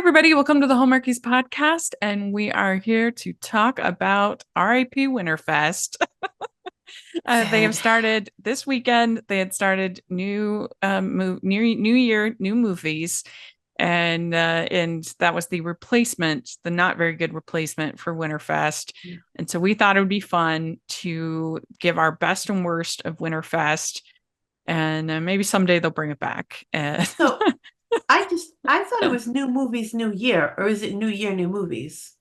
everybody. Welcome to the Hallmarkies podcast. And we are here to talk about RIP Winterfest. They have Sad. started this weekend. They had started new year, new movies. And that was the replacement, the not very good replacement for Winterfest. And so we thought it would be fun to give our best and worst of Winterfest. And maybe someday they'll bring it back. So I thought it was new movies, new year, or is it new year, new movies?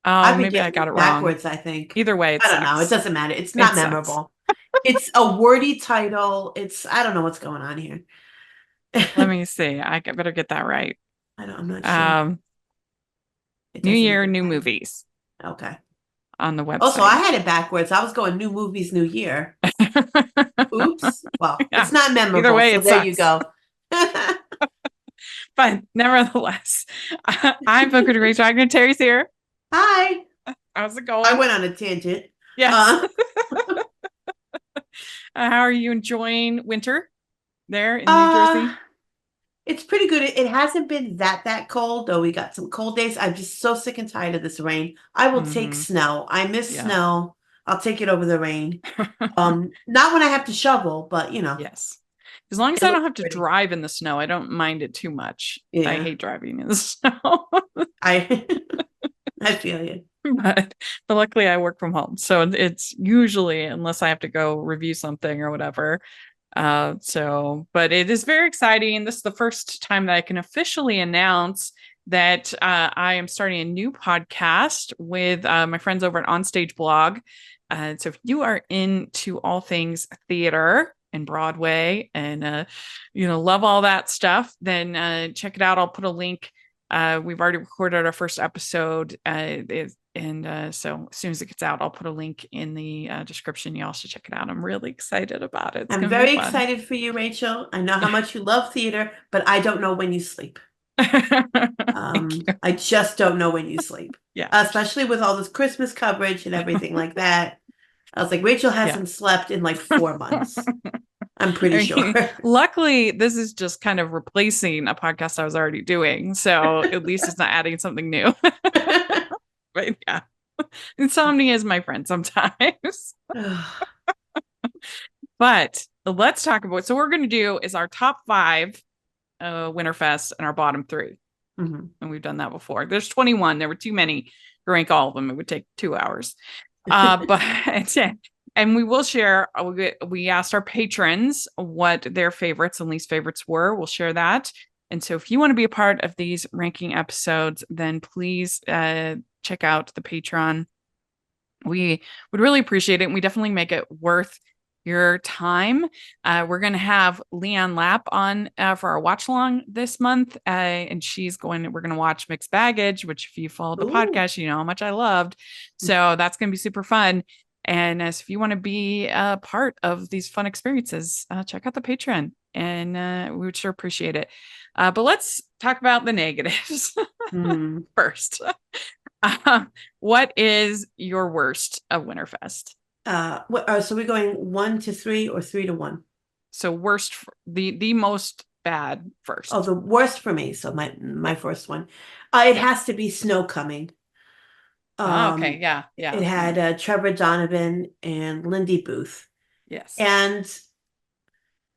Oh, I've been maybe I getting got it it wrong. backwards, I think. Either way, it I don't know. It sucks. doesn't matter. It's It not sucks. memorable. It's a wordy title. I don't know what's going on here. Let me see. Better get that right. I'm not sure. Um, It New doesn't Year, even new matter. movies Okay. on the Also, I website. had it backwards. I was going new movies, new year. Oops. Well, Yeah. it's not Either memorable. way, So it there you sucks. go. But nevertheless, I'm Booker Rachel Wagner. Terry's here. Hi. How's it I going? went on a tangent. Yes. Uh, How are you enjoying winter there in New uh, Jersey? It's pretty good. It hasn't been that cold, though we got some cold days. I'm just so sick and tired of this rain. I will take Mm-hmm. snow. I miss Yeah. snow. I'll take it over the rain. Not when I have to shovel, but Yes. As long as it I looks don't have to pretty. drive in the snow, I don't mind it too much. I Yeah. hate driving in the snow. I I feel you. but luckily I work from home. So it's usually unless I have to go review something or whatever. But it is very exciting. This is the first time that I can officially announce that I am starting a new podcast with my friends over at Onstage Blog. So if you are into all things theater and Broadway and love all that stuff, then check it out. I'll put a link. We've already recorded our first episode. So as soon as it gets out, I'll put a link in the description. You all should check it out. I'm really excited about it. It's I'm going to be very fun. excited for you, Rachel. I know how much you love theater, but I don't know when you sleep. Thank you. I just don't know when you sleep, Yeah. especially with all this Christmas coverage and everything like that. I was like, Rachel Yeah. hasn't slept in like 4 months. I'm pretty I sure. mean, luckily, this is just kind of replacing a podcast I was already doing. So at least it's not adding something new. But yeah, insomnia is my friend sometimes. But let's talk about so what we're going to do is our top five Winterfest and our bottom three. Mhm. And we've done that before. There's 21. There were too many to rank all of them. It would take 2 hours. But and we will share. We asked our patrons what their favorites and least favorites were. We'll share that. And so, if you want to be a part of these ranking episodes, then please check out the Patreon. We would really appreciate it. And we definitely make it worth your time. We're going to have Leanne Lapp on for our watch along this month. And we're going to watch Mixed Baggage, which if you follow the Ooh. podcast, you know how much I loved. So that's going to be super fun. And as if you want to be a part of these fun experiences, check out the Patreon and we would sure appreciate it. But let's talk about the negatives Hmm. first. What is your worst of Winterfest? So we're going 1 to 3 or 3 to 1? So worst, the most bad Oh, first. the worst for me. So my first one. It Yeah. has to be Snow Coming. Oh, okay. Um, Yeah. it Yeah. had Trevor Donovan and Lindy Booth. Yes. And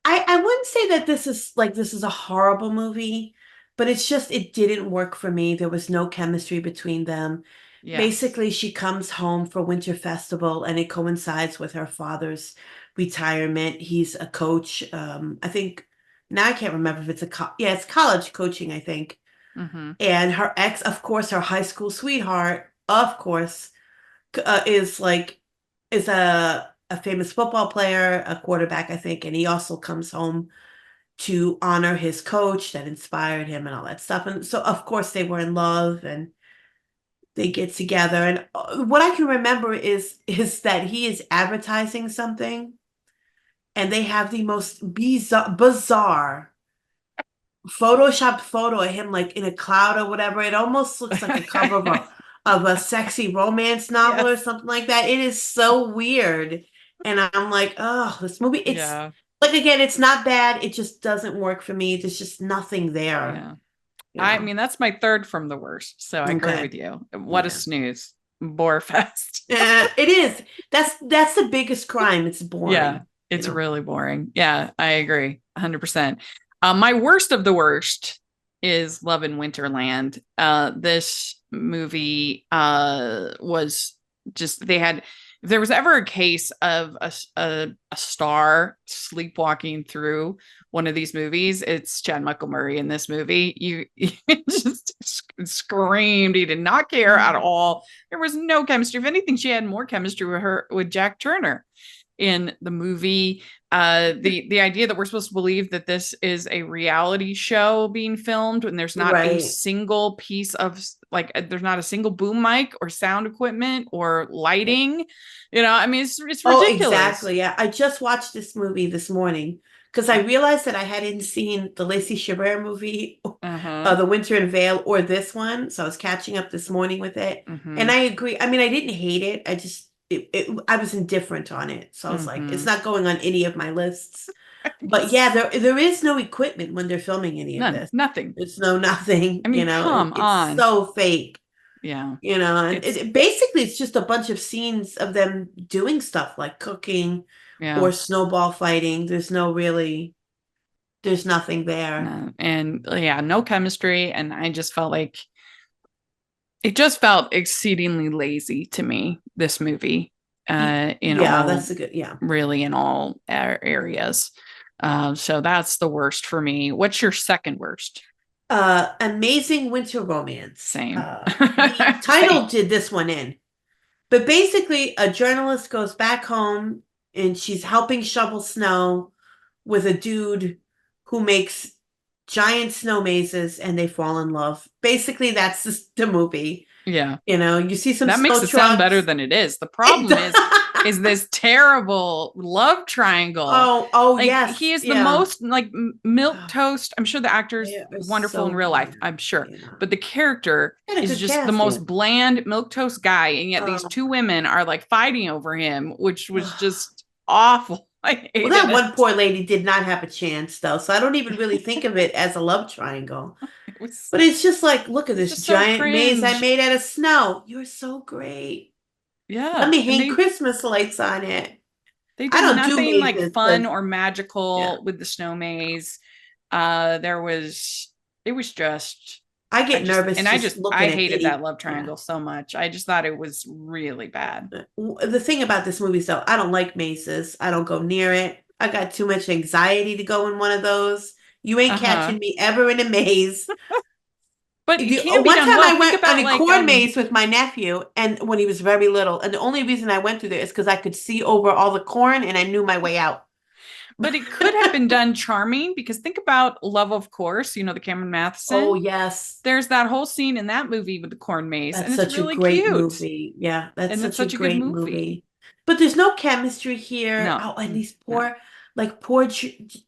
I wouldn't say that this is a horrible movie, but it's just it didn't work for me. There was no chemistry between them. Yes. Basically, she comes home for Winter Festival and it coincides with her father's retirement. He's a coach. I think now I can't remember if it's college coaching, I think. Mm-hmm. And her ex, of course, her high school sweetheart, of course, is a famous football player, a quarterback, I think, and he also comes home to honor his coach that inspired him and all that stuff. And so, of course, they were in love and they get together. And what I can remember is that he is advertising something, and they have the most bizarre photoshopped photo of him like in a cloud or whatever. It almost looks like a cover of a sexy romance novel or Yes. something like that. It is so weird. And I'm like, oh, this movie, it's Yeah. like again, it's not bad. It just doesn't work for me. There's just nothing there. Yeah. you I know. mean, that's my third from the worst. So I agree Okay. with you. What a Yeah. snooze. Bore fest. It is. That's the biggest crime. It's Yeah, boring, you it's know. really boring. Yeah, I agree 100%. My worst of the worst is Love in Winterland. This movie was just, they had, if there was ever a case of a star sleepwalking through one of these movies, it's Chad Michael Murray in this movie. You just screamed. He did not care at all. There was no chemistry. If anything, she had more chemistry with her with Jack Turner in the movie. The idea that we're supposed to believe that this is a reality show being filmed when there's not a Right. single piece of like there's not a single boom mic or sound equipment or lighting. I mean it's Oh, ridiculous. exactly. Yeah. I just watched this movie this morning because I realized that I hadn't seen the Lacey Chabert movie, Uh-huh. The Winter in Vale, or this one. So I was catching up this morning with it. Mm-hmm. And I agree. I mean, I didn't hate it. I was indifferent on it. So I was like, it's Mm-hmm. not going on any of my lists. But yeah, there is no equipment when they're filming any of None, this. nothing. It's no nothing, I mean, come it's on. so fake. Yeah. And It's basically it's just a bunch of scenes of them doing stuff like cooking yeah. or snowball fighting. There's nothing there. No. And yeah, no chemistry. And I just felt like it just felt exceedingly lazy to me, this movie, in Yeah, all, that's a good, yeah. really in all areas. So that's the worst for me. What's your second worst? Amazing Winter Romance. Same. The Same. title did this one in. But basically, a journalist goes back home and she's helping shovel snow with a dude who makes giant snow mazes and they fall in love. Basically, that's the movie. Yeah. You see some That makes snow it sound better trucks. than it is. The It problem is does. this terrible love triangle. Oh, Like he yes. is the Yeah. most like milk toast. I'm sure the actor's They are wonderful in so real life. good. I'm sure, Yeah. but the character Got a is good just the cast, yeah. most bland milk toast guy, and yet these Oh. two women are like fighting over him, which was just awful. I Well, hated that one it. poor lady did not have a chance, though, so I don't even really think of it as a love triangle. It was But it's just like, look at it's this just so giant maze I cringe. made out of snow. You're so great. Let Yeah, me and hang Christmas lights on it. they I did don't do nothing like mazes fun because, or yeah, magical with the snow maze. There was it was just I get nervous just I looking at hated that any, love yeah. triangle so much. I just thought it was really bad. The thing about this movie is, though, I don't like mazes. I don't go near it. I got too much anxiety to go in one of those. You ain't Uh-huh. catching me ever in a maze. But it can be One done time well. I Think went on about a like corn maze with my nephew, and when he was very little, and the only reason I went through there is because I could see over all the corn and I knew my way out. but it could have been done charming because think about Love of Course, the Cameron Oh, Matheson. yes. There's that whole scene in that movie with the corn maze, That's and it's such a really great cute. movie. Yeah, that's And it's such a such a good great movie. movie. But there's no chemistry here. No. Oh, and these No. poor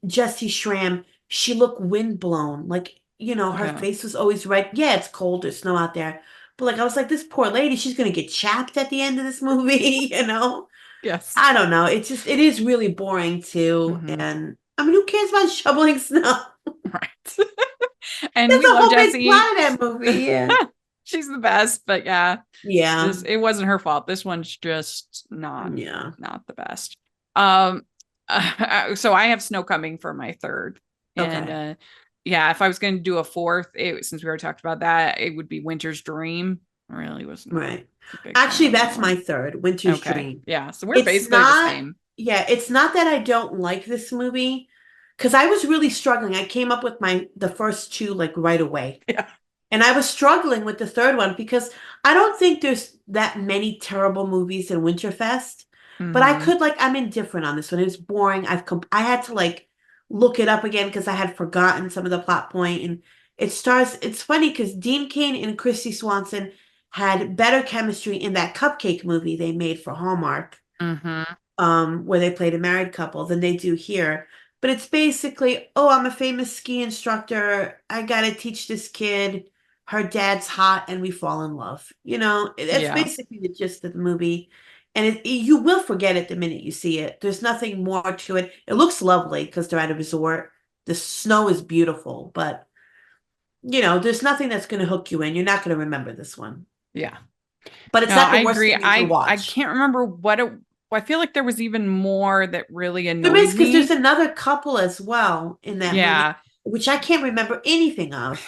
Jessie Schramm, she looked windblown. Like, her Yeah. face was always red. Yeah, it's cold, there's snow out there. But like, I was like, this poor lady, she's gonna get chapped at the end of this movie, you know? Yes. I don't know. It is really boring too. Hmm. And I mean, who cares about shoveling snow? Right. And There's we a love whole big Jessie. plot of that movie. Yeah. She's the best, but yeah, Yeah. this it wasn't her fault. This one's just Yeah. not the best. Um so I have Snow Coming for my third. And Okay. yeah, if I was going to do a fourth, since we already talked about that, it would be Winter's Dream. I really was not Right. a big fan Actually, of that that's my one. third, Winter's Okay. Dream. Yeah, so we're It's basically the not, same. yeah, it's not that I don't like this movie, because I was really struggling. I came up with the first two like right away. Yeah. And I was struggling with the third one because I don't think there's that many terrible movies in Winterfest. But Hmm. I'm indifferent on this one. It was boring. I had to like look it up again because I had forgotten some of the plot point. And it's funny because Dean Cain and Christy Swanson had better chemistry in that Cupcake movie they made for Hallmark, Hmm. where they played a married couple, than they do here. But it's basically, oh, I'm a famous ski instructor. I gotta teach this kid. Her dad's hot, and we fall in love. That's Yeah. basically the gist of the movie. And you will forget it the minute you see it. There's nothing more to it. It looks lovely because they're at a resort. The snow is beautiful, but there's nothing that's going to hook you in. You're not going to remember this one. Yeah. But it's No, not I the worst agree. thing you can I watch. can't remember what it I feel like there was even more that really There is annoyed because there's me. another couple as well in that movie, Yeah. which I can't remember anything of.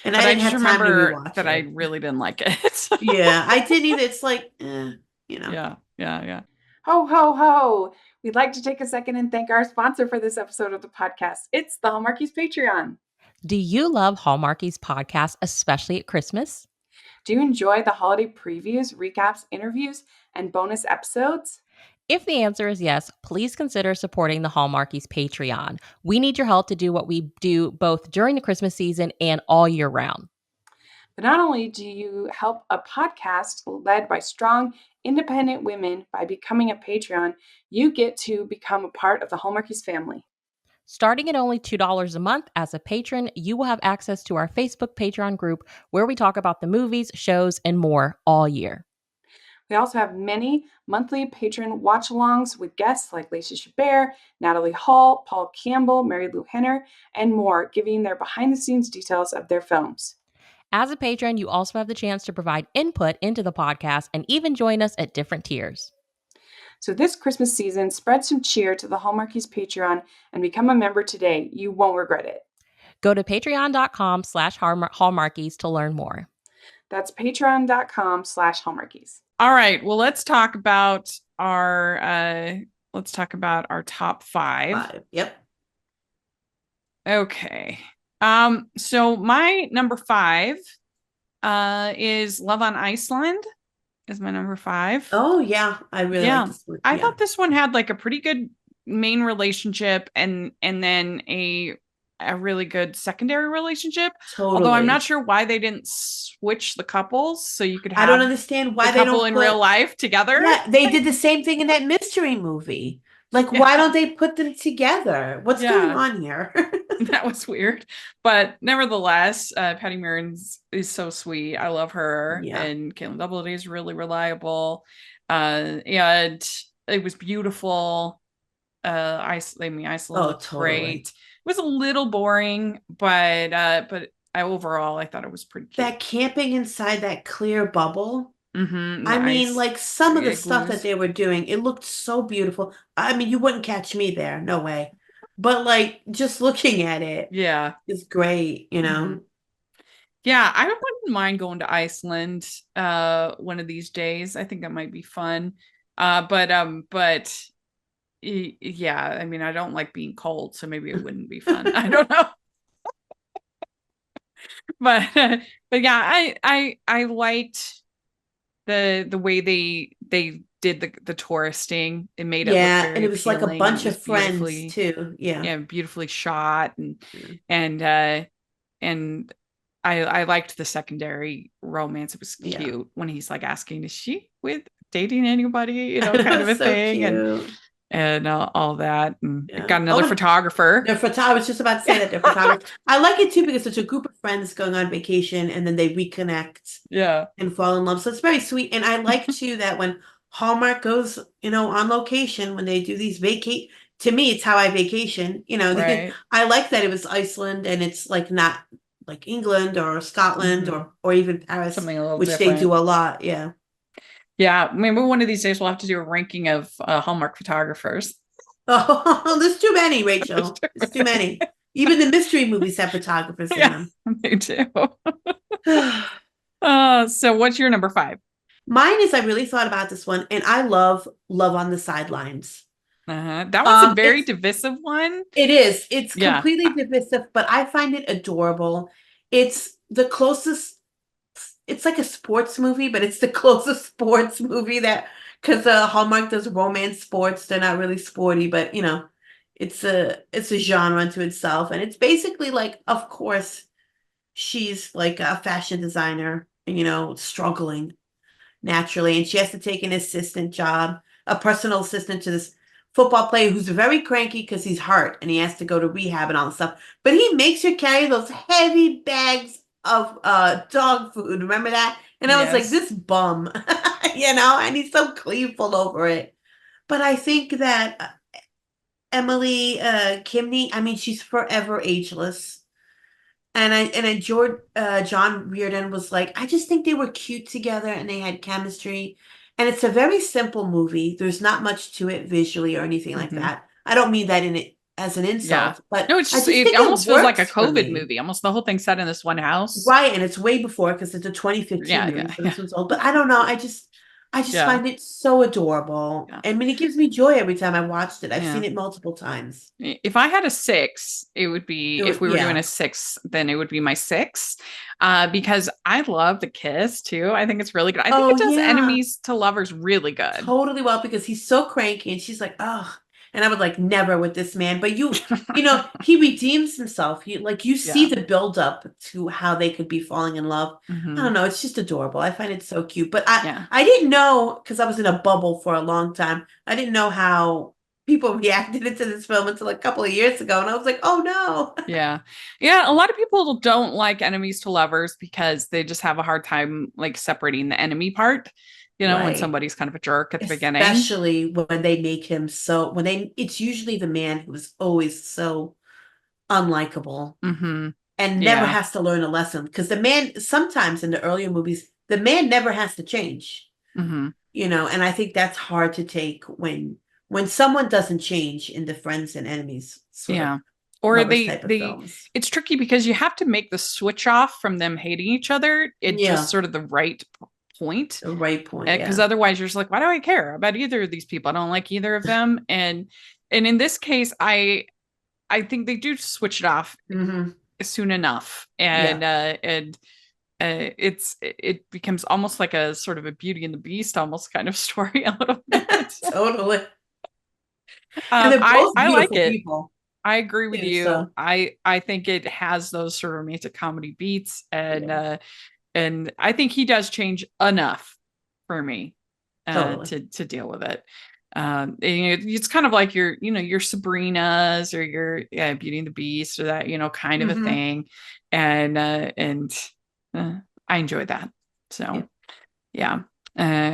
And I But I didn't just have time to remember rewatch that I it. really didn't like it. Yeah, I didn't either. It's like, you know. Yeah, yeah, yeah. Ho, ho, ho. We'd like to take a second and thank our sponsor for this episode of the podcast. It's the Hallmarkies Patreon. Do you love Hallmarkies podcast, especially at Christmas? Do you enjoy the holiday previews, recaps, interviews, and bonus episodes? If the answer is yes, please consider supporting the Hallmarkies Patreon. We need your help to do what we do both during the Christmas season and all year round. But not only do you help a podcast led by strong, independent women by becoming a Patreon, you get to become a part of the Hallmarkies family. Starting at only $2 a month as a patron, you will have access to our Facebook Patreon group where we talk about the movies, shows, and more all year. We also have many monthly patron watch-alongs with guests like Lacey Chabert, Natalie Hall, Paul Campbell, Mary Lou Henner, and more, giving their behind-the-scenes details of their films. As a patron, you also have the chance to provide input into the podcast and even join us at different tiers. So this Christmas season, spread some cheer to the Hallmarkies Patreon and become a member today. You won't regret it. Go to patreon.com/hallmarkies to learn more. That's patreon.com/Hallmarkies. All right. Well, let's talk about our top five. Yep. Okay. So my number five is Love on Iceland is my number five. Oh yeah, I really like this one. I Yeah. thought this one had like a pretty good main relationship and then a really good secondary relationship. Although I'm Totally. not sure why they didn't switch the couples so you could I don't have understand the why they couple don't in put, real life together. Yeah, they did the same thing in that mystery movie. Like, why don't they put them together? What's going on here? That was weird. But nevertheless, Patty Murin is so sweet. I love her. Yeah. And Caitlin Doubleday is really reliable. And it was beautiful. Iceland looked totally. great. It was a little boring, but I overall I thought it was pretty cute. That camping inside that clear bubble. Mm-hmm, I mean, like some of the igloos. stuff that they were doing, it looked so beautiful. I mean, you wouldn't catch me there, no way. But like just looking at it, Yeah, is great, you know. Mhm. Yeah, I wouldn't mind going to Iceland one of these days. I think that might be fun. But yeah, I mean, I don't like being cold, so maybe it wouldn't be fun. I don't know. But but yeah, I liked the way they did the touristing. It made it look Yeah, very and it was like a appealing, and bunch it was of friends beautifully, too. Yeah. yeah, beautifully shot Yeah. and I liked the secondary romance. It was Yeah. cute when he's like asking, is she with dating anybody, you know, I know, kind of a so thing, cute. and all that. And Yeah. got another photographer. I was just about to say that they're photographers. I like it too because it's a group of friends going on vacation and then they reconnect Yeah. and fall in love. So it's very sweet. And I like too that when Hallmark goes, on location, when they do these to me, it's how I vacation. Right. I like that it was Iceland and it's like not like England or Scotland or even Paris, Something a little which different. they do a lot. Yeah. Yeah, maybe one of these days we'll have to do a ranking of Hallmark photographers. Oh, there's too many, Rachel. There's too many. Even the mystery movies have photographers in them. They do. So what's your number five? Mine is, I really thought about this one, and I love on the Sidelines. That one's a very divisive one. It is. It's completely divisive, but I find it adorable. It's the closest. It's like a sports movie, but it's the closest sports movie because Hallmark does romance sports. They're not really sporty, but it's a genre unto itself, and it's basically like, of course, she's like a fashion designer, struggling naturally, and she has to take an assistant job, a personal assistant to this football player who's very cranky because he's hurt and he has to go to rehab and all this stuff. But he makes her carry those heavy bags of dog food. Remember that? And I was like, this bum, and he's so gleeful over it. But I think that Emily Kimney, I mean, she's forever ageless. And John Reardon was like, I just think they were cute together and they had chemistry. And it's a very simple movie. There's not much to it visually or anything like Mhm. that. I don't mean that in it as an Yeah. insult, but No, it's I just just it think it almost feels like a works for COVID me. movie. Almost the whole thing set in this one house. Right, and it's way before because it's a 2015 Yeah, movie, yeah, so yeah, this one's old. But I don't know. I just yeah, find it so adorable. yeah, I mean, it gives me joy every time I watched it. I've yeah. seen it multiple times. If I had a six, it would be, It if would, we were doing yeah. a six, then it would be my six. Because I love the kiss too. I think it's really good. I think Oh it does yeah. enemies to lovers really good. Totally well because he's so cranky and she's like, oh, and I would like never with this man. But he redeems himself. He like you see Yeah. the build up to how they could be falling in love. I Hmm. don't know, it's just adorable. I find it so cute. But I Yeah. I didn't know because I was in a bubble for a long time. I didn't know how people reacted to this film until a couple of years ago, and I was like, oh no. Yeah. Yeah. A lot of people don't like enemies to lovers because they just have a hard time like separating the enemy part, when Right. somebody's kind of a jerk at the beginning. Especially when they make him so when they it's usually the man who's always so unlikable Hmm. and never Yeah. has to learn a lesson because the man sometimes in the earlier movies the man never has to change, Hmm. and I think that's hard to take when someone doesn't change in the friends and enemies sort of Yeah. Or lovers type of films. it's tricky because you have to make the switch off from them hating each other at just Yeah, sort of the right point. the right point. Because Yeah. otherwise you're just like, why do I care about either of these people? I don't like either of them. And in this case, I think they do switch it off Hmm. soon enough. Yeah. It becomes almost like a sort of a Beauty and the Beast almost kind of story a little bit. Totally. And they're both I like beautiful it. people I agree with too, you. so I think it has those sort of romantic comedy beats, yeah, and I think he does change enough for me totally. to deal with it. It's kind of like your Sabrinas or your Beauty and the Beast or that kind of a Hmm. thing, and uh, I enjoy that. Yeah. So yeah,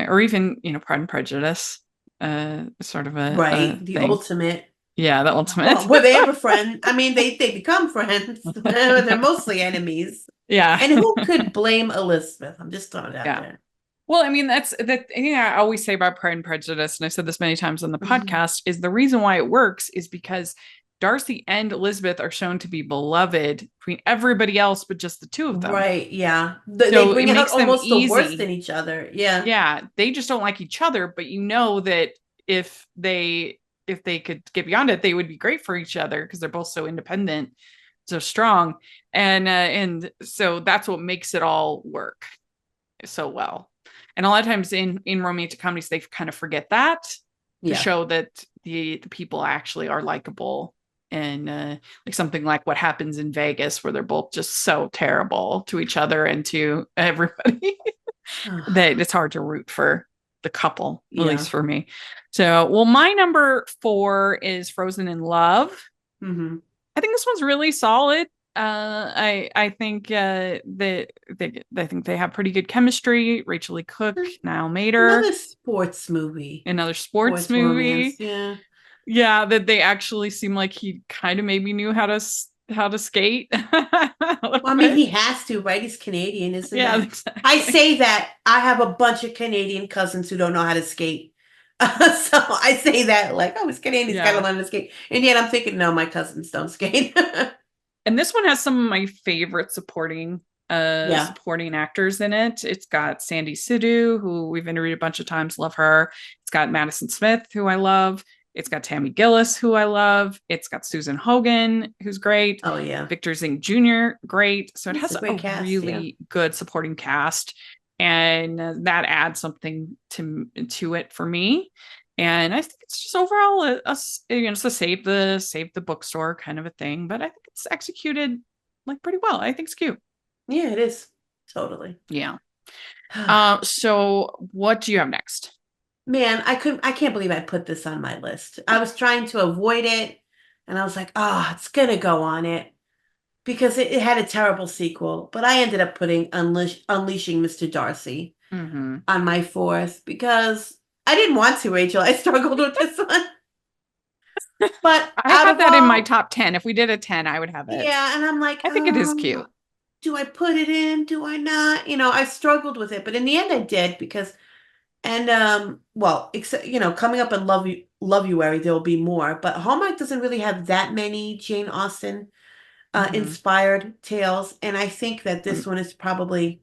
or even Pride and Prejudice, sort of a Right. The thing. ultimate. Yeah, the ultimate. Well, they have a friend. I mean, they become friends. They're mostly enemies. Yeah. And who could blame Elizabeth? I'm just throwing it out Yeah. there. Well, I mean, that's the thing I always say about Pride and Prejudice, and I've said this many times on the Mhm. podcast, is the reason why it works is because Darcy and Elizabeth are shown to be beloved between everybody else but just the two of them. Right. Yeah. They So it bring out makes them almost the worst in easy. each other. Yeah. Yeah, they just don't like each other, but you know that if they could get beyond it, they would be great for each other because they're both so independent, so strong, and so that's what makes it all work so well. And a lot of times in romantic comedies, they kind of forget that to Yeah. show that the people actually are likable. And like something like What Happens in Vegas, where they're both just so terrible to each other and to everybody that it's hard to root for the couple, at Yeah. least for me. So, well, my number four is Frozen in Love. Hmm. I think this one's really solid. I think I think they have pretty good chemistry. Rachel Lee Cook, Niall Mater, Another sports movie. another sports Sports romance. movie. Yeah. Yeah, that they actually seem like he kind of maybe knew how to skate a little Well, I mean, bit. he has to, right? He's Canadian, isn't Yeah, that? I exactly. say that I have a bunch of Canadian cousins who don't know how to skate. So I say that like, oh, he's Canadian, he's got to Yeah. learn to skate. And yet I'm thinking, no, my cousins don't skate. And this one has some of my favorite Yeah. supporting actors in it. It's got Sandy Sidhu, who we've interviewed a bunch of times, love her. It's got Madison Smith, who I love. It's got Tammy Gillis, who I love. It's got Susan Hogan, who's great. Oh, yeah. Victor Zink Jr., great. So it It's has a a great cast. Yeah. really good supporting cast, and that adds something to it for me. And I think it's just overall it's a save the bookstore kind of a thing, but I think it's executed like pretty well. I think it's cute. Yeah, it is. Totally. Yeah. So what do you have next? Man, I can't believe I put this on my list. I was trying to avoid it and I was like, oh, it's gonna go on it because it had a terrible sequel. But I ended up putting Unleashing Mr. Darcy Mm-hmm. on my fourth because I didn't want to, Rachel. I struggled with this one. But I out have of that in my all, top 10. If we did a 10, I would have it. yeah, and I'm like, I think it is cute. do I put it in? Do I not? I struggled with it, but in the end I did because and well, except coming up in Love-uary, there will be more, but Hallmark doesn't really have that many Jane Austen Mhm. inspired tales, and I think that this Um, one is probably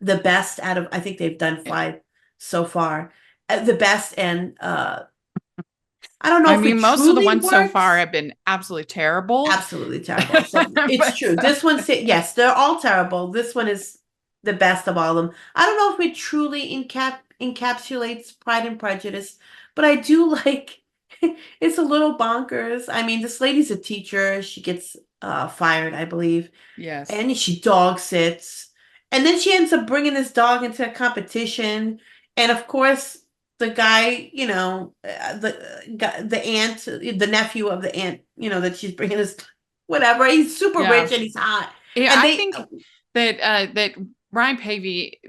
the best out of, I think they've done yeah. 5 so far. The best, and I don't know I if it mean, most of the truly ones so far works. have been absolutely terrible. Absolutely terrible. So it's But true. This one's, yes, they're all terrible. This one is the best of all of them. I don't know if it truly encapsulates Pride and Prejudice, but I do like it's a little bonkers. I mean, this lady's a teacher. She gets fired, I believe, yes. and she dog sits, and then she ends up bringing this dog into a competition, and of course the guy, the aunt, the nephew of the aunt, that she's bringing this, whatever, he's super Yeah. rich and he's hot, Yeah, and I they, think that Ryan Pavey,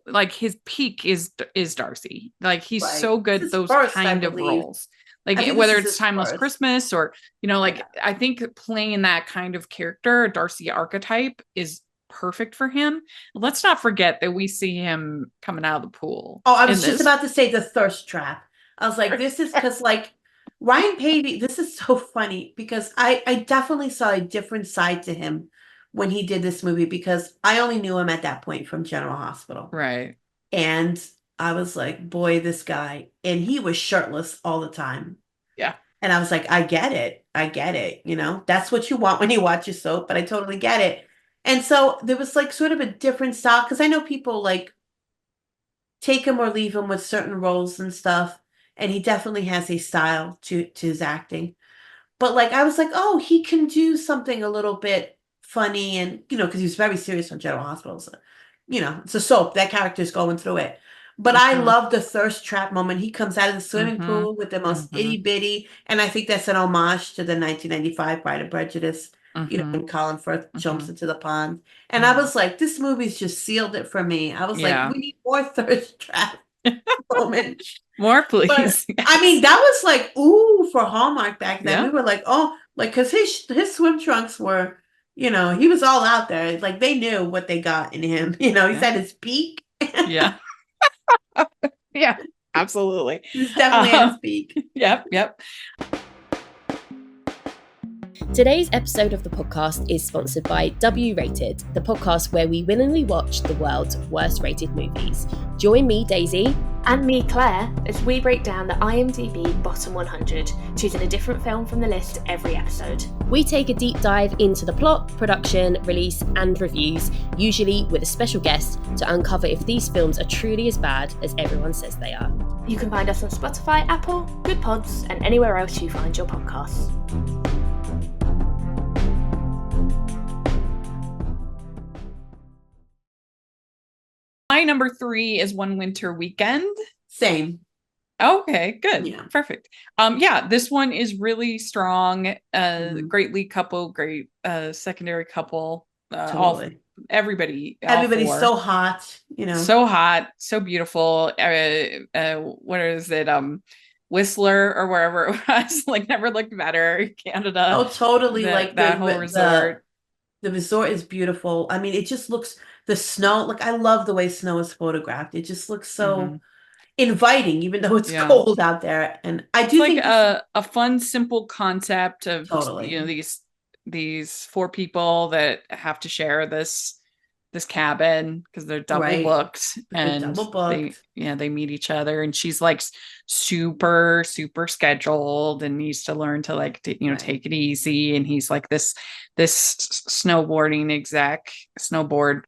like his peak is Darcy. Like he's right, so this good is those first, I kind of believe. roles. Like I think this whether is it's his Timeless first. Christmas or Yeah. I think playing that kind of character, Darcy archetype is perfect for him. Let's not forget that we see him coming out of the pool Oh, I in was just this. about to say the thirst trap. I was like, this is because, like, Ryan Pavey, this is so funny because I definitely saw a different side to him when he did this movie because I only knew him at that point from General Hospital. Right. And I was like, boy, this guy. And he was shirtless all the time. Yeah. And I was like, I get it. I get it. That's what you want when you watch a soap, but I totally get it. And so there was like sort of a different style because I know people like take him or leave him with certain roles and stuff. And he definitely has a style to his acting. But like I was like, oh, he can do something a little bit funny and because he was very serious on General Hospital. So, it's a soap. That character's going through it. But I Mm-hmm. love the thirst trap moment. He comes out of the swimming Mm-hmm. pool with the most Mm-hmm. itty bitty, and I think that's an homage to the 1995 Pride and Prejudice. Mm-hmm. When Colin Firth Mm-hmm. jumps into the pond, and I Mm-hmm. was like, this movie's just sealed it for me. I was like, Yeah. we need more thirst trap moments. More, But please. I Yes. mean, that was like ooh for Hallmark back then. Yeah. We were like, oh, like because his swim trunks were, he was all out there. Like they knew what they got in him. He's Yeah. at his peak. Yeah. Yeah. Absolutely. He's definitely at his Um, peak. yep. Yep. Today's episode of the podcast is sponsored by W Rated, the podcast where we willingly watch the world's worst rated movies. Join me, Daisy, and me, Claire, as we break down the IMDb Bottom 100, choosing a different film from the list every episode. We take a deep dive into the plot, production, release, and reviews, usually with a special guest, to uncover if these films are truly as bad as everyone says they are. You can find us on Spotify, Apple, Good Pods, and anywhere else you find your podcasts. My number 3 is One Winter Weekend. Same. Okay, good. Yeah. Perfect. This one is really strong. Great lead couple, great secondary couple. Totally. Everybody. Everybody's so hot, So hot, so beautiful. What is it? Whistler or wherever it was, like never looked better. Canada. Oh, totally. Like that whole resort. The resort is beautiful. I mean, it just looks, the snow, like I love the way snow is photographed. It just looks so inviting, even though it's cold out there. And I do think a fun, simple concept of totally these 4 people that have to share this cabin because they're double booked and they meet each other, and she's like super scheduled and needs to learn to like take it easy, and he's like this snowboard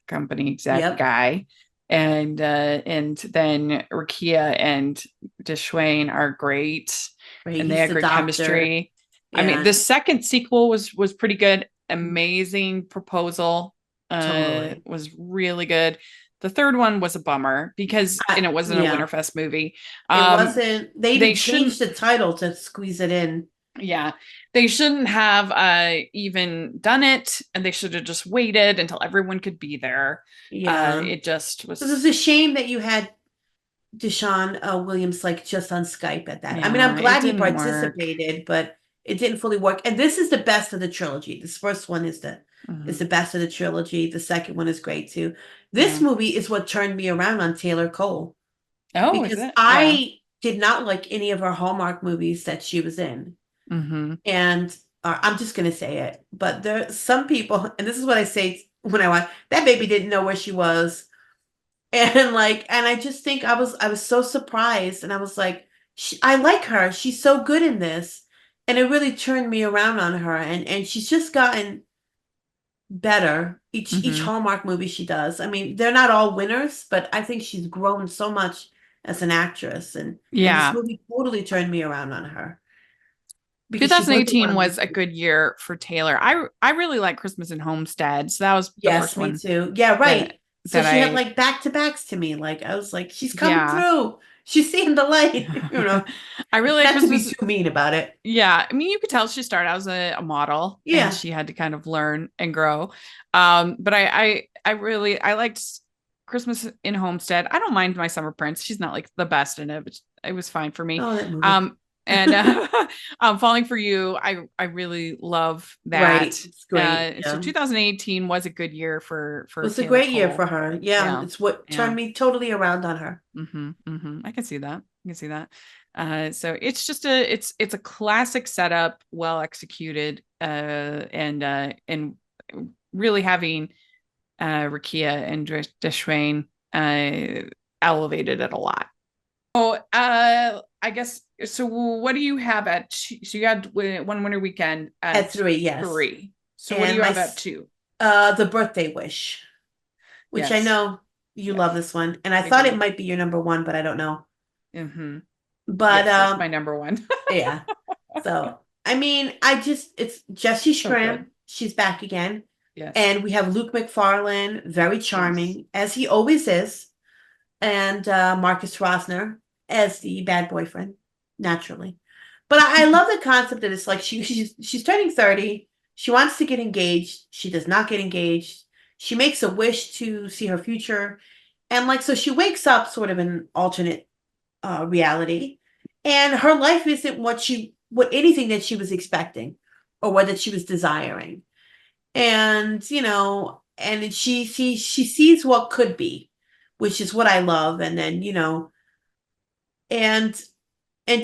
company exec guy, and then Rakia and Deshwain are great, and they had great chemistry. I mean, the second sequel was pretty good. Amazing proposal. Totally. Was really good. The third one was a bummer because it wasn't a Winterfest movie. It wasn't. They changed the title to squeeze it in. Yeah, they shouldn't have even done it, and they should have just waited until everyone could be there. Yeah, it just was. It was a shame that you had Deshaun Williams like just on Skype at that. Yeah, I mean, I'm glad he participated, but it didn't fully work. And this is the best of the trilogy. This first one is the is Mhm. the best of the trilogy. The second one is great too. This movie is what turned me around on Taylor Cole Oh, is because it? Yeah. I did not like any of her Hallmark movies that she was in. Mm-hmm. And I'm just going to say it, but there are some people, and this is what I say when I watch, that baby didn't know where she was. And like, and I just think I was so surprised, and I was like, I like her. She's so good in this. And it really turned me around on her. And she's just gotten better each Mm-hmm. Hallmark movie she does. I mean, they're not all winners, but I think she's grown so much as an actress, and this Yeah. movie totally turned me around on her because she wasn't one 2018 of my was a good year for Taylor. I really like Christmas in Homestead. So that was the Yes, first me one too. Yeah, that right. So that she had I like back to backs to me. Like I was like, she's coming yeah. through. She's seeing the light. You know, I really like not to be Christmas. too mean about it. Yeah, I mean, you could tell she started out as a model and Yeah. she had to kind of learn and grow. But I liked Christmas in Homestead. I don't mind My Summer Prince. She's not like the best in it, but it was fine for me. Oh, that movie. Um, and Falling for You, I really love that. Right. It's great. So Yeah. It 2018 was a good year for was a Taylor great year for Cole. her. Yeah. Yeah, It's what yeah. turned me totally around on her. I can see that. I can see that. So it's just it's a classic setup, well executed, and really having Rakia and Deshwain elevated it a lot. Oh, I guess so. What do you have at two? So you had One Winter Weekend At at 3, yes. 3. So what do And you have at 2? The Birthday Wish, which I Yes, know you love yes, this one. And I I thought it do. might be your number one, but I don't know. Mm-hmm. But Yes, that's my number one. yeah. So, I mean, it's Jessie So good. Schramm. She's back again. Yes, And we have Luke McFarlane, very yes. charming, as he always is. And Marcus Rosner as the bad boyfriend, naturally. But I love the concept that it's like she's turning 30. She wants to get engaged. She does not get engaged. She makes a wish to see her future. And like, so she wakes up sort of in an alternate reality, and her life isn't what anything that she was expecting or what that she was desiring. And and she sees what could be, which is what I love. And then and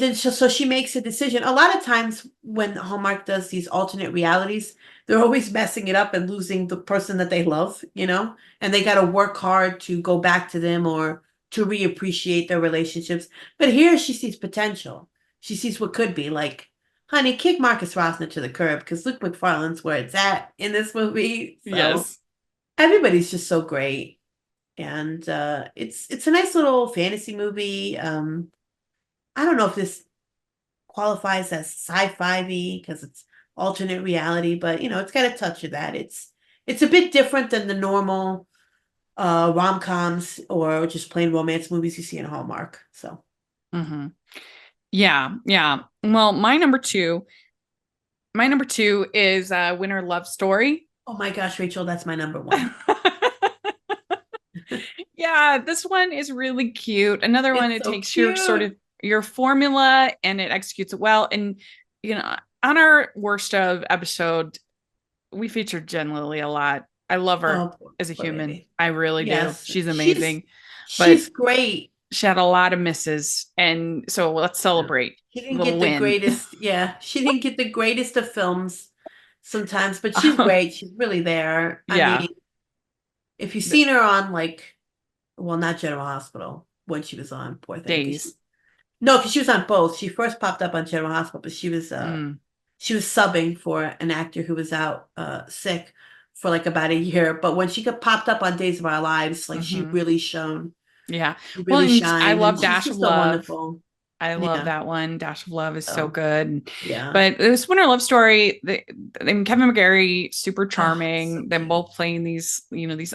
then so she makes a decision. A lot of times when Hallmark does these alternate realities, they're always messing it up and losing the person that they love, and they got to work hard to go back to them or to reappreciate their relationships. But here she sees potential. She sees what could be. Like, honey, kick Marcus Rosner to the curb because Luke McFarlane's where it's at in this movie. So Yes. everybody's just so great. And it's a nice little fantasy movie. I don't know if this qualifies as sci-fi because it's alternate reality, but it's got a touch of that. It's a bit different than the normal rom-coms or just plain romance movies you see in Hallmark. So Mm-hmm. Yeah, yeah. Well, my number two is Winter Love Story. oh my gosh, Rachel, that's my number one. Yeah, this one is really cute. Another one, It's it so takes your sort cute. of your formula and it executes it well. And on our worst of episode, we featured Jen Lilly a lot. I love her Oh, as a poor human. baby. I really do. Yes, She's she's amazing. But she's great. she had a lot of misses. And so let's Yeah. celebrate She didn't the get the win. greatest. Yeah, she didn't get the greatest of films sometimes, but she's great. She's really there. I Yeah. mean, if you've seen her on like, well, not General Hospital when she was on, poor thing. Days. No, because she was on both. She first popped up on General Hospital, but Mm. she was subbing for an actor who was out sick for like about a year. But when she got popped up on Days of Our Lives, like she Mhm. really shone. Yeah. She Well, really and I shined, and love she's Dash of just so Love. wonderful. I love Yeah. that one. Dash of Love is so So good. yeah. But this Winter Love Story, and Kevin McGary, super Oh, so charming. Them cute. both playing these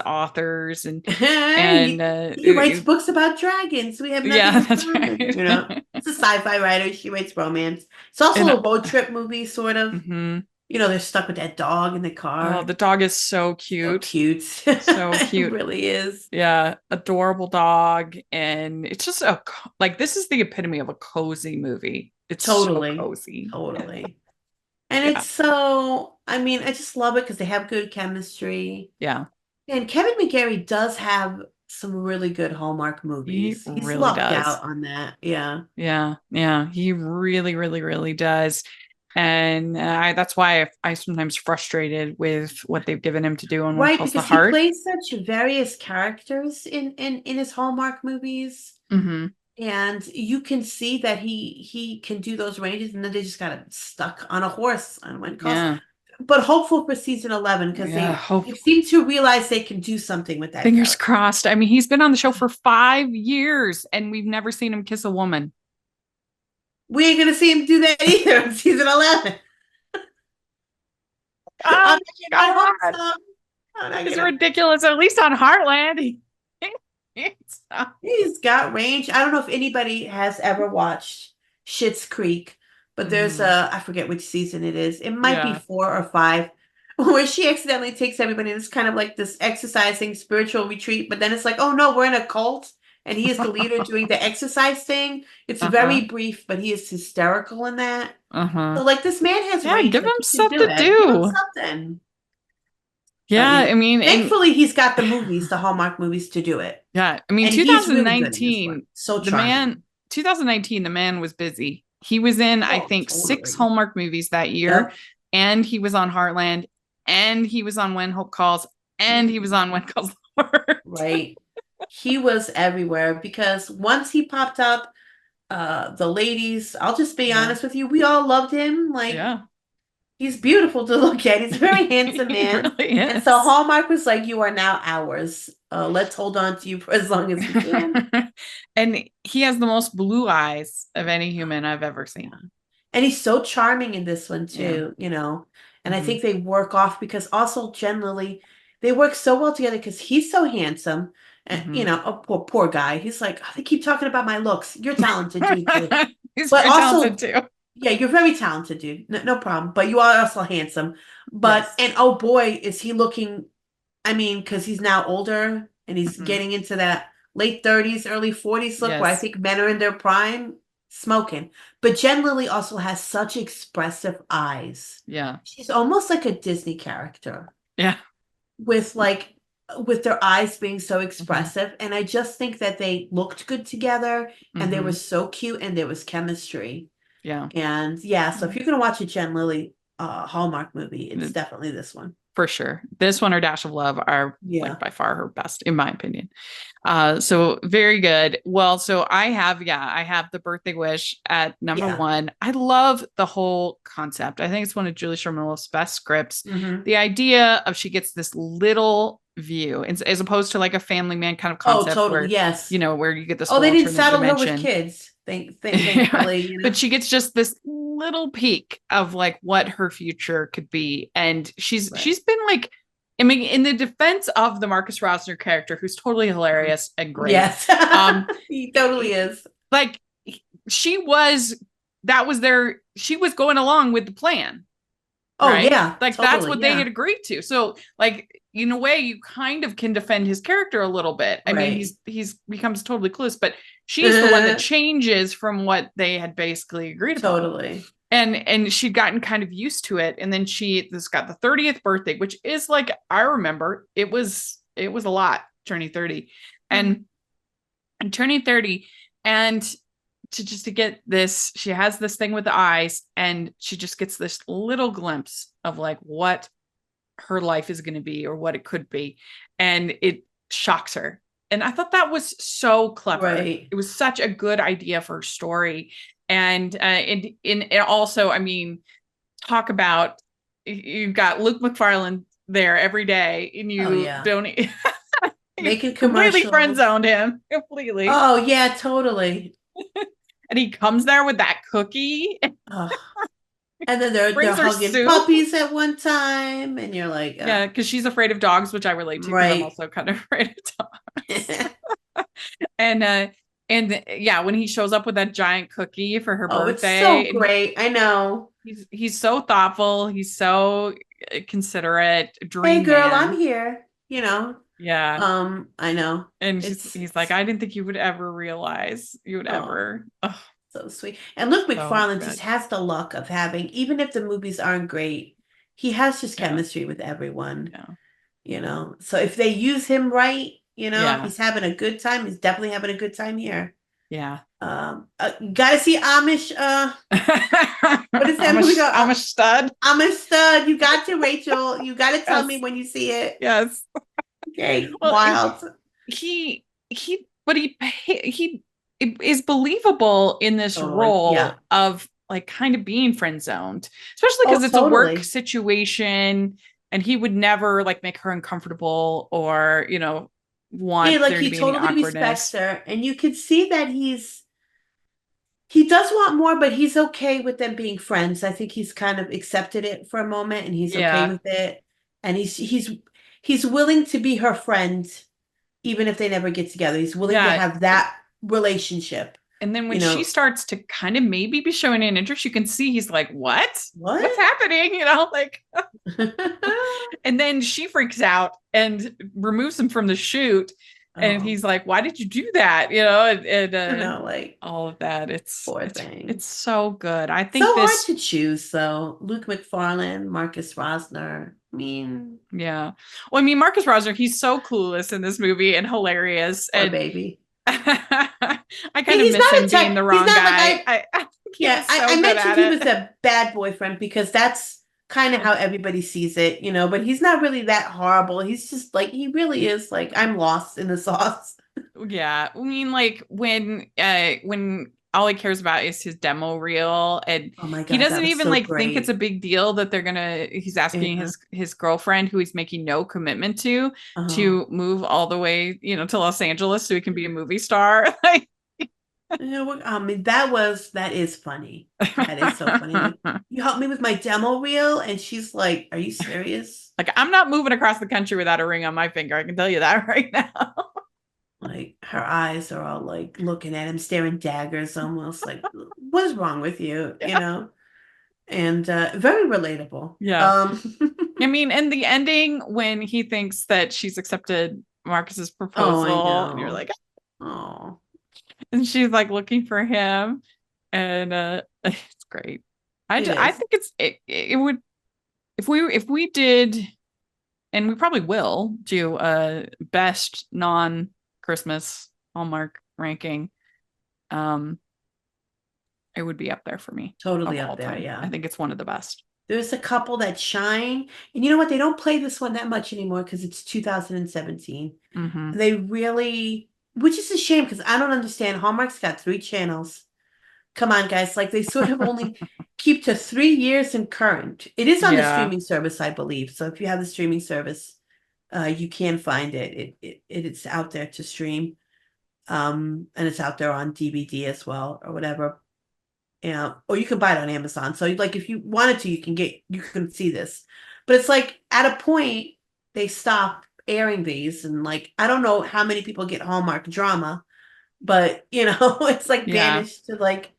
authors and he, he writes it- books about dragons. We have nothing yeah, in that's common. right. It's a sci-fi writer. She writes romance. It's also And a road trip movie, sort of. mhm. They're stuck with that dog in the Oh, car. the dog is so So cute. cute. So It cute. really is. Yeah, adorable dog. And it's just like this is the epitome of a cozy movie. It's so Totally. cozy. Totally. And Yeah. it's so, I mean, I just love it because they have good chemistry. Yeah. And Kevin McGary does have some really good Hallmark He movies. He's really lucked does. out on that. Yeah. Yeah. Yeah. He really, really, really does. And that's why I sometimes frustrated with what they've given him to do on What Right, Calls the because he Heart. plays such various characters in his Hallmark movies. Mm-hmm. And you can see that he can do those ranges, and then they just got him stuck on a horse on one cost. Yeah. But hopeful for season 11 because Yeah. they seem to realize they can do something with that Fingers character. crossed. I mean, he's been on the show for 5 years and we've never seen him kiss a woman. We ain't gonna see him do that either in season 11. Oh I'm my not God. gonna hope so. I'm not It's gonna- ridiculous. At least on Heartland. He's got range. I don't know if anybody has ever watched Schitt's Creek, but there's I forget which season it is. It might be Yeah. 4 or 5, where she accidentally takes everybody. It's kind of like this exercising spiritual retreat, but then it's like, oh no, we're in a cult, and he is the leader doing the exercise thing. It's very brief, but he is hysterical in that. So like this man has Yeah, range. give Like, him he can stuff do to it. Give him do. something. Yeah, So, I mean, thankfully he's got the movies, the Hallmark movies to do it. yeah, I mean, And he's really good in this 2019, one. So the charming. man, 2019, the man was busy. He was in, I Oh, think, 6 totally. Hallmark movies that year, Yep. and he was on Heartland, and he was on When Hope Calls, and he was on When Calls the Heart. Right. He was everywhere because once he popped up, the ladies, I'll just be Yeah. honest with you, we all loved him. Like, Yeah, he's beautiful to look at. He's a very handsome he man. really And is. so Hallmark was like, you are now ours. Let's hold on to you for as long as we can. And he has the most blue eyes of any human I've ever seen. And he's so charming in this one too, And I Mhm. think they work off because also generally they work so well together because he's so handsome. And a poor guy. He's like, oh, they keep talking about my looks. You're talented, dude, too. He's But very also, talented too. yeah, you're very talented, dude. No problem. But you are also handsome. But Yes. and oh boy, is he looking, I mean, because he's now older and he's Mhm. getting into that late 30s, early 40s look where I Yes. think men are in their prime smoking. But generally also has such expressive eyes. Yeah. She's almost like a Disney character Yeah. with their eyes being so expressive. And I just think that they looked good together and they were Mhm. so cute and there was chemistry. Yeah, And yeah, so if you're gonna watch a Jen Lilly Hallmark movie, it's Mm. definitely this one. for sure. This one or Dash of Love are Yeah. like by far her best, in my opinion. So very good. Well, so I have the Birthday Wish at number Yeah. 1. I love the whole concept. I think it's one of Julie Sherman Wolf's best scripts. Mhm. The idea of she gets this little view as opposed to like a Family Man kind of Oh, concept totally. where Yes. where you get this Oh, whole they didn't alternate saddle her dimension. with kids. Thankfully, But she gets just this little peek of like what her future could be. And she's been like, I mean, in the defense of the Marcus Rosner character, who's totally hilarious and great. Yes. He totally is. Like she was going along with the plan. Oh, right? yeah. Like totally, that's what they yeah. had agreed to. So like in a way you kind of can defend his character a little bit. I mean, Right. he's becomes totally clueless, but she's the one that changes from what they had basically agreed upon. Totally. And she'd gotten kind of used to it. And then this got the 30th birthday, which is like, I remember it was a lot turning 30 and turning 30 and to get this, she has this thing with the eyes and she just gets this little glimpse of like what her life is going to be or what it could be. And it shocks her. And I thought that was so clever. Right. It was such a good idea for her story. And also, I mean, talk about, you've got Luke McFarlane there every day and you don't making completely commercials. friend zoned him completely. Oh yeah, totally. And he comes there with that cookie. Oh. And then they're Brings her hugging soup. puppies at one time, and you're like, yeah, because she's afraid of dogs, which I relate to because I'm Right. also kind of afraid of dogs. And yeah, when he shows up with that giant cookie for her birthday, it's so great. I know. He's so thoughtful. He's so considerate. Dream Hey, girl, man. I'm here. Yeah. I know. And he's like, I didn't think you would ever realize. You would ever. Oh. So sweet. And Luke So McFarlane good. just has the luck of having, even if the movies aren't great, he has just Yeah. chemistry with everyone. Yeah. You know, so if they use him right, you know, Yeah. if he's having a good time, he's definitely having a good time here. Yeah. Gotta see Amish. What is that movie called? I'm a stud. Amish Stud. You got to, Rachel. You got to tell me Yes. when you see it. Yes. Okay, Well, wild. But he is believable in this Totally, role yeah. of like kind of being friend zoned, especially because Oh, it's a work totally. situation, and he would never like make her uncomfortable or want Yeah, like there to he be any totally respects awkwardness. her, and you can see that he does want more, but he's okay with them being friends. I think he's kind of accepted it for a moment, and he's okay Yeah. with it, and he's willing to be her friend, even if they never get together. He's willing to Yeah. have that relationship. And then when You know- she starts to kind of maybe be showing an interest, you can see he's like, What's What? happening? Like, and then she freaks out and removes him from the shoot. And Oh, he's like, Why did you do that? And you know, like all of that. It's poor thing. it's so good. I think So hard this, to choose, though. Luke McFarlane, Marcus Rosner. I mean, yeah. Well, I mean, Marcus Rosner, he's so clueless in this movie and hilarious. poor And baby. I kind of He's miss not a him tech- being the he's wrong not guy. like I think he Yeah, was so I good mentioned at he it. was a bad boyfriend because that's kind of how everybody sees it, you know, but he's not really that horrible. He's just like, he really is like, I'm lost in the sauce. Yeah, I mean, like when all he cares about is his demo reel, and Oh my God, he that doesn't was even so like think great. it's a big deal that he's asking Yeah. his girlfriend, who he's making no commitment to Oh. move all the way, to Los Angeles so he can be a movie star. Like, I mean, that is funny. That is so funny. Like, you helped me with my demo reel, and she's like, "Are you serious?" like, I'm not moving across the country without a ring on my finger. I can tell you that right now. Like her eyes are all like looking at him, staring daggers, almost like, "What is wrong with you?" You Yeah. know. And very relatable. Yeah. I mean, and the ending when he thinks that she's accepted Marcus's Oh, I proposal, and you're know. like, Oh, and she's like looking for him, and it's great. I is. think it would, if we did, and we probably will do a best non-Christmas Hallmark ranking. It would be up there for me. Totally of up all there, time. yeah. I think it's one of the best. There's a couple that shine, and you know what? They don't play this one that much anymore because it's 2017. Mm-hmm. They really, which is a shame because I don't understand. Hallmark's got 3 channels. Come on, guys. Like they sort of only keep to 3 years in current. It is on the Yeah. streaming service, I believe. So if you have the streaming service, you can find it. It's out there to stream. And it's out there on DVD as well or whatever. Yeah, or you can buy it on Amazon. So like if you wanted to, you can see this. But it's like at a point they stop airing these, and like I don't know how many people get Hallmark drama, but it's like Yeah. banished to like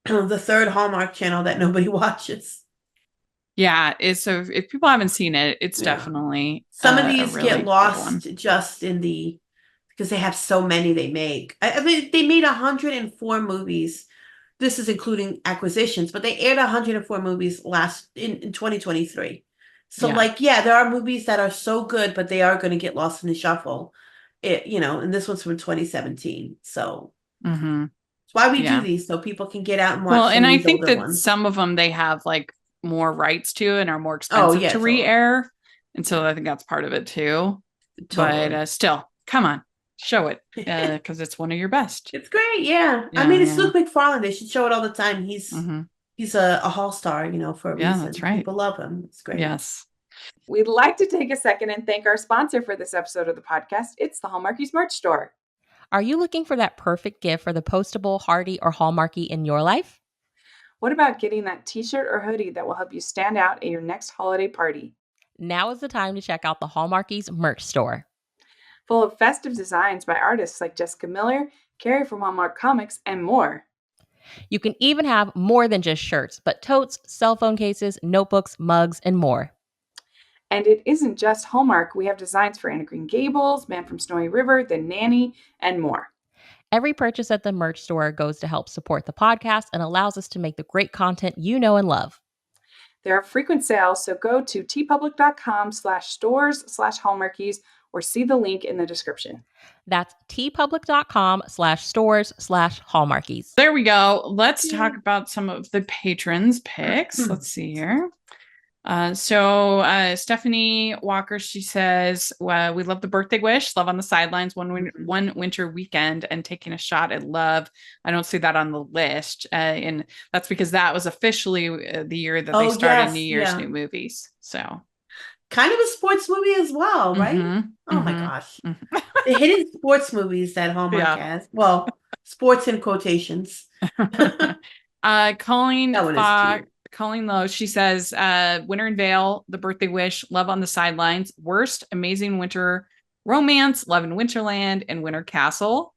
the 3rd Hallmark channel that nobody watches. Yeah, so if people haven't seen it, it's Yeah. definitely Some of a these really get good lost one. just in because they have so many they make. I mean, they made 104 movies. This is including acquisitions, but they aired 104 movies in 2023. So Yeah. there are movies that are so good, but they are going to get lost in the shuffle. And this one's from 2017. So Mm-hmm. that's why we Yeah. do these, so people can get out and watch Well, some and of I these think older that ones. some of them they have like more rights to and are more expensive yeah, to totally. re-air, and so I think that's part of it too. Totally. But still, come on, show it because it's one of your best. It's great, yeah. I Yeah, mean, it's yeah. Luke McFarlane. They should show it all the time. He's a hall star, for a Yeah, reason. that's right. People love him. It's great. Yes. We'd like to take a second and thank our sponsor for this episode of the podcast. It's the Hallmarkies merch store. Are you looking for that perfect gift for the postable, hardy, or Hallmarky in your life? What about getting that t-shirt or hoodie that will help you stand out at your next holiday party? Now is the time to check out the Hallmarkies merch store. Full of festive designs by artists like Jessica Miller, Carrie from Hallmark Comics, and more. You can even have more than just shirts, but totes, cell phone cases, notebooks, mugs, and more. And it isn't just Hallmark. We have designs for Anna Green Gables, Man from Snowy River, The Nanny, and more. Every purchase at the merch store goes to help support the podcast and allows us to make the great content you know and love. There are frequent sales, so go to tpublic.com/stores/hallmarkies or see the link in the description. That's tpublic.com/stores/hallmarkies. There we go. Let's talk about some of the patrons' picks. Let's see here. So Stephanie Walker, she says, we love the birthday wish, love on the sidelines, one winter weekend, and taking a shot at love. I don't see that on the list. And that's because that was officially the year that they started New Year's New Movies. So kind of a sports movie as well, right? Oh my gosh. The hidden sports movies that Hallmark has. Well, sports in quotations. Colleen Lowe, she says, Winter and Vale, The Birthday Wish, Love on the Sidelines, Worst, Amazing Winter Romance, Love in Winterland, and Winter Castle.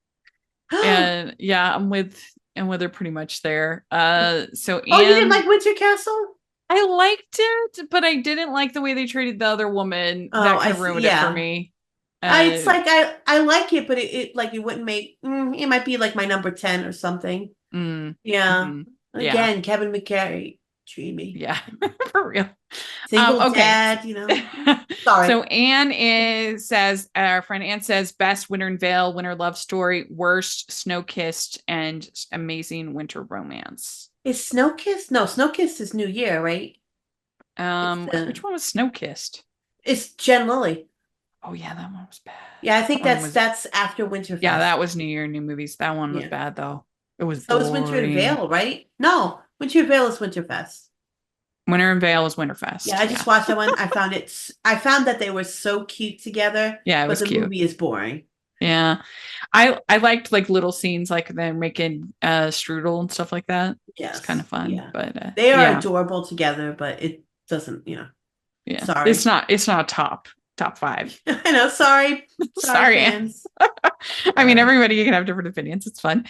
And yeah, I'm with her pretty much there. So you didn't like Winter Castle? I liked it, but I didn't like the way they treated the other woman. That kind of ruined it for me. It's like I like it, but it like it wouldn't make it might be like my number 10 or something. Again, Kevin McGary. Dreamy. Yeah, for real. Single dad, Sorry. So our friend Anne says, best Winter and Vale, Winter love story, worst Snow Kissed, and Amazing Winter Romance. Is Snow Kissed? No, Snow Kissed is New Year, right? Which one was Snow Kissed? It's Jen Lilly. Oh yeah, that one was bad. Yeah, I think that's after Winterfest. Yeah, that was New Year, New Movies. That one was bad though. It was. So was Winter and Vale, right? No. Winter and Vale is Winterfest. Winter and Vale is Winterfest. Yeah, I just watched that one. I found that they were so cute together. Yeah, it was cute. But the movie is boring. Yeah. I liked like little scenes like they're making strudel and stuff like that. Yeah. It's kind of fun. Yeah. But they are adorable together, but it doesn't, Yeah. Sorry. It's not top 5. I know, sorry fans. I mean, everybody can have different opinions. It's fun.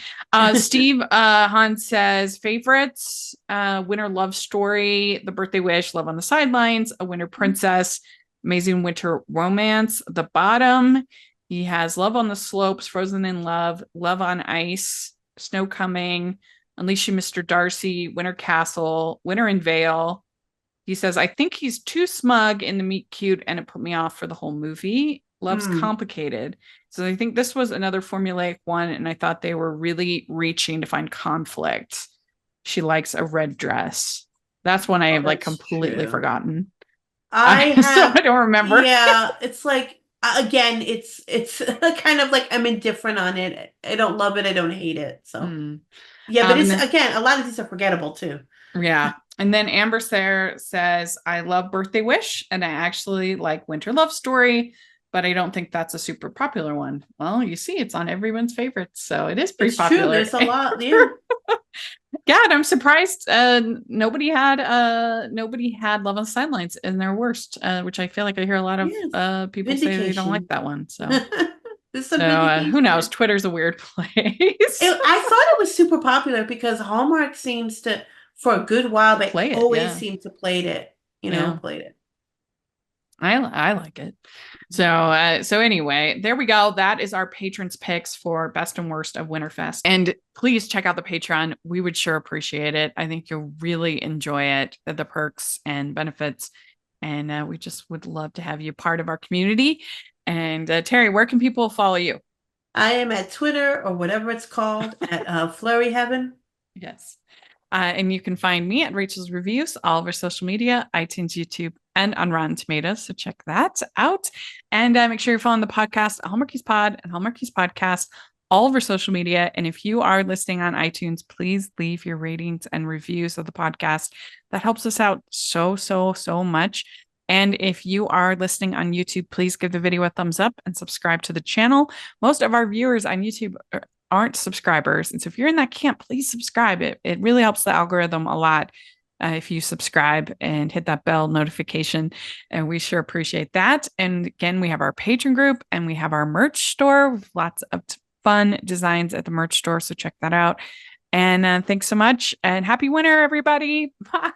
Steve Hahn says favorites: Winter Love Story, The Birthday Wish, Love on the Sidelines, A Winter Princess, Amazing Winter Romance, The Bottom. He has Love on the Slopes, Frozen in Love, Love on Ice, Snow Coming, Unleashing Mr. Darcy, Winter Castle, Winter in Vale. He says, I think he's too smug in the meet cute and it put me off for the whole movie. Love's complicated. So I think this was another formulaic one. And I thought they were really reaching to find conflict. She likes a red dress. That's one I have like completely forgotten. So I don't remember. Yeah. It's like, again, it's kind of like I'm indifferent on it. I don't love it. I don't hate it. So yeah, but it's again, a lot of these are forgettable too. Yeah. And then Amber Sayre says, I love Birthday Wish, and I actually like Winter Love Story, but I don't think that's a super popular one. Well, you see, it's on everyone's favorites, so it is pretty popular. True. There's a lot, yeah. Yeah, and I'm surprised nobody had Love on the Sidelines in their worst, which I feel like I hear a lot of people say they don't like that one. So, who knows? Twitter's a weird place. I thought it was super popular because Hallmark seems to, for a good while, they always seem to play it. Played it. I like it. So anyway, there we go. That is our patrons' picks for best and worst of Winterfest. And please check out the Patreon. We would sure appreciate it. I think you'll really enjoy it, the perks and benefits. And we just would love to have you part of our community. And Terry, where can people follow you? I am at Twitter or whatever it's called at Flurry Heaven. Yes. And you can find me at Rachel's Reviews, all of our social media, iTunes, YouTube, and on Rotten Tomatoes. So check that out. And make sure you're following the podcast, Hallmarkies Pod and Hallmarkies Podcast, all of our social media. And if you are listening on iTunes, please leave your ratings and reviews of the podcast. That helps us out so much. And if you are listening on YouTube, please give the video a thumbs up and subscribe to the channel. Most of our viewers on YouTube aren't subscribers. And so if you're in that camp, please subscribe. It really helps the algorithm a lot if you subscribe and hit that bell notification. And we sure appreciate that. And again, we have our patron group and we have our merch store with lots of fun designs at the merch store. So check that out. And thanks so much and happy winter, everybody. Bye.